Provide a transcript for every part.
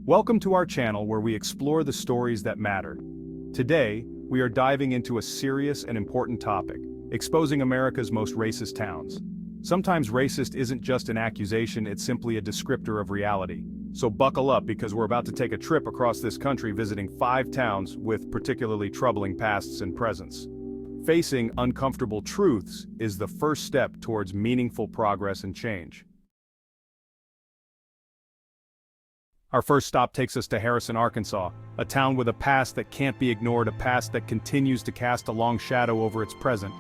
Welcome to our channel where we explore the stories that matter. Today, we are diving into a serious and important topic, exposing America's most racist towns. Sometimes racist isn't just an accusation, it's simply a descriptor of reality. So buckle up because we're about to take a trip across this country visiting 5 towns with particularly troubling pasts and presents. Facing uncomfortable truths is the first step towards meaningful progress and change. Our first stop takes us to Harrison, Arkansas, a town with a past that can't be ignored, a past that continues to cast a long shadow over its present.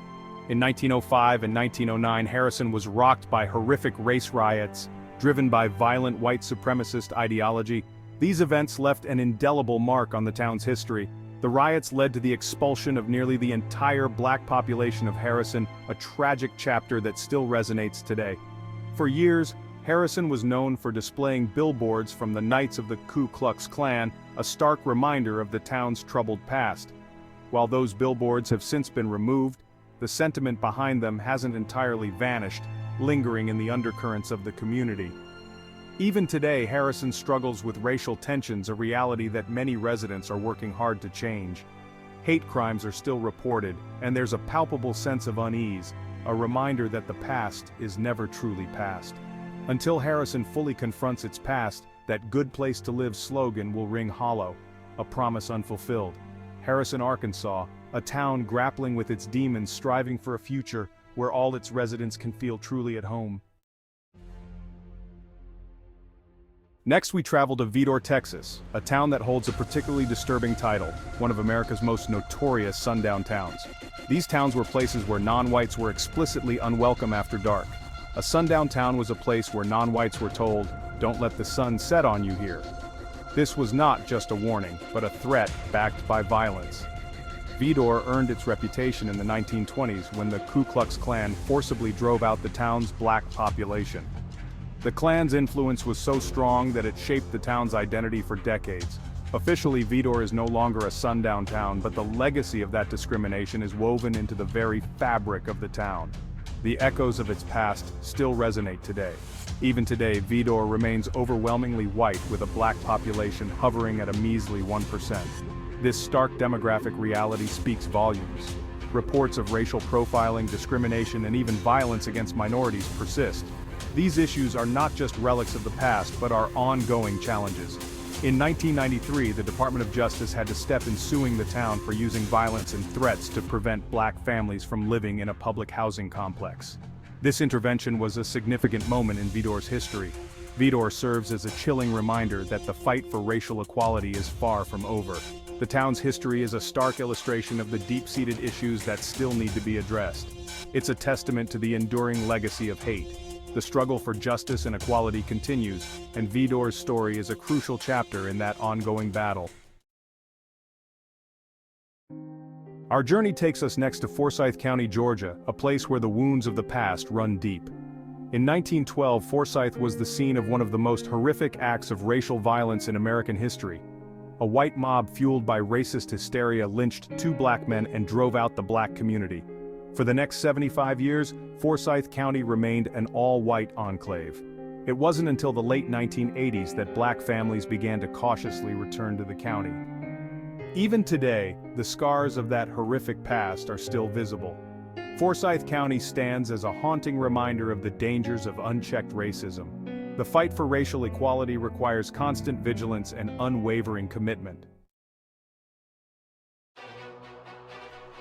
In 1905 and 1909, Harrison was rocked by horrific race riots, driven by violent white supremacist ideology. These events left an indelible mark on the town's history. The riots led to the expulsion of nearly the entire black population of Harrison, a tragic chapter that still resonates today. For years, Harrison was known for displaying billboards from the Knights of the Ku Klux Klan, a stark reminder of the town's troubled past. While those billboards have since been removed, the sentiment behind them hasn't entirely vanished, lingering in the undercurrents of the community. Even today, Harrison struggles with racial tensions, a reality that many residents are working hard to change. Hate crimes are still reported, and there's a palpable sense of unease, a reminder that the past is never truly past. Until Harrison fully confronts its past, that "good place to live" slogan will ring hollow, a promise unfulfilled. Harrison, Arkansas, a town grappling with its demons, striving for a future where all its residents can feel truly at home. Next we travel to Vidor, Texas, a town that holds a particularly disturbing title, one of America's most notorious sundown towns. These towns were places where non-whites were explicitly unwelcome after dark. A sundown town was a place where non-whites were told, "Don't let the sun set on you here." This was not just a warning, but a threat backed by violence. Vidor earned its reputation in the 1920s when the Ku Klux Klan forcibly drove out the town's black population. The Klan's influence was so strong that it shaped the town's identity for decades. Officially, Vidor is no longer a sundown town, but the legacy of that discrimination is woven into the very fabric of the town. The echoes of its past still resonate today. Even today, Vidor remains overwhelmingly white, with a black population hovering at a measly 1%. This stark demographic reality speaks volumes. Reports of racial profiling, discrimination, and even violence against minorities persist. These issues are not just relics of the past, but are ongoing challenges. In 1993, the Department of Justice had to step in, suing the town for using violence and threats to prevent black families from living in a public housing complex. This intervention was a significant moment in Vidor's history. Vidor serves as a chilling reminder that the fight for racial equality is far from over. The town's history is a stark illustration of the deep-seated issues that still need to be addressed. It's a testament to the enduring legacy of hate. The struggle for justice and equality continues, and Vidor's story is a crucial chapter in that ongoing battle. Our journey takes us next to Forsyth County, Georgia, a place where the wounds of the past run deep. In 1912, Forsyth was the scene of one of the most horrific acts of racial violence in American history. A white mob fueled by racist hysteria lynched 2 black men and drove out the black community. For the next 75 years, Forsyth County remained an all-white enclave. It wasn't until the late 1980s that black families began to cautiously return to the county. Even today, the scars of that horrific past are still visible. Forsyth County stands as a haunting reminder of the dangers of unchecked racism. The fight for racial equality requires constant vigilance and unwavering commitment.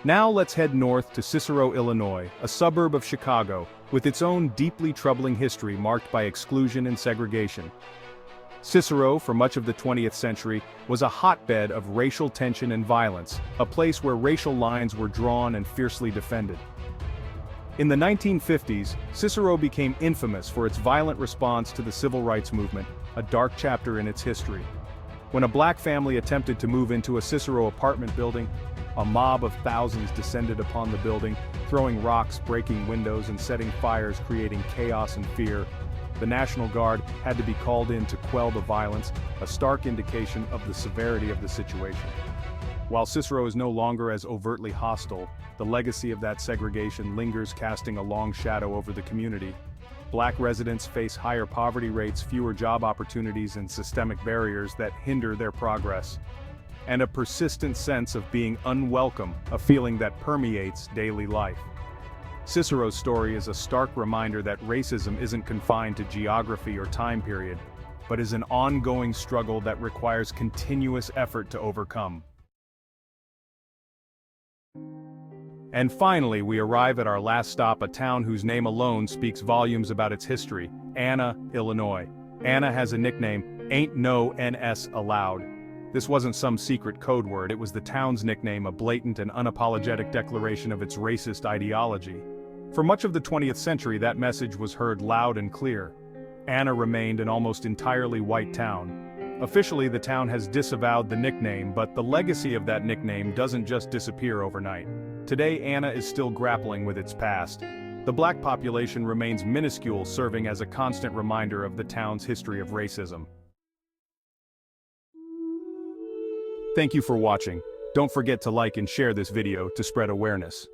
Now let's head north to Cicero, Illinois, a suburb of Chicago, with its own deeply troubling history marked by exclusion and segregation. Cicero, for much of the 20th century, was a hotbed of racial tension and violence, a place where racial lines were drawn and fiercely defended. In the 1950s, Cicero became infamous for its violent response to the civil rights movement, a dark chapter in its history. When a black family attempted to move into a Cicero apartment building, a mob of thousands descended upon the building, throwing rocks, breaking windows, and setting fires, creating chaos and fear. The National Guard had to be called in to quell the violence, a stark indication of the severity of the situation. While Cicero is no longer as overtly hostile, the legacy of that segregation lingers, casting a long shadow over the community. Black residents face higher poverty rates, fewer job opportunities, and systemic barriers that hinder their progress. And a persistent sense of being unwelcome, a feeling that permeates daily life. Cicero's story is a stark reminder that racism isn't confined to geography or time period, but is an ongoing struggle that requires continuous effort to overcome. And finally, we arrive at our last stop, a town whose name alone speaks volumes about its history, Anna, Illinois. Anna has a nickname, Ain't No NS Allowed. This wasn't some secret code word, it was the town's nickname, a blatant and unapologetic declaration of its racist ideology. For much of the 20th century, that message was heard loud and clear. Anna remained an almost entirely white town. Officially, the town has disavowed the nickname, but the legacy of that nickname doesn't just disappear overnight. Today, Anna is still grappling with its past. The black population remains minuscule, serving as a constant reminder of the town's history of racism. Thank you for watching. Don't forget to like and share this video to spread awareness.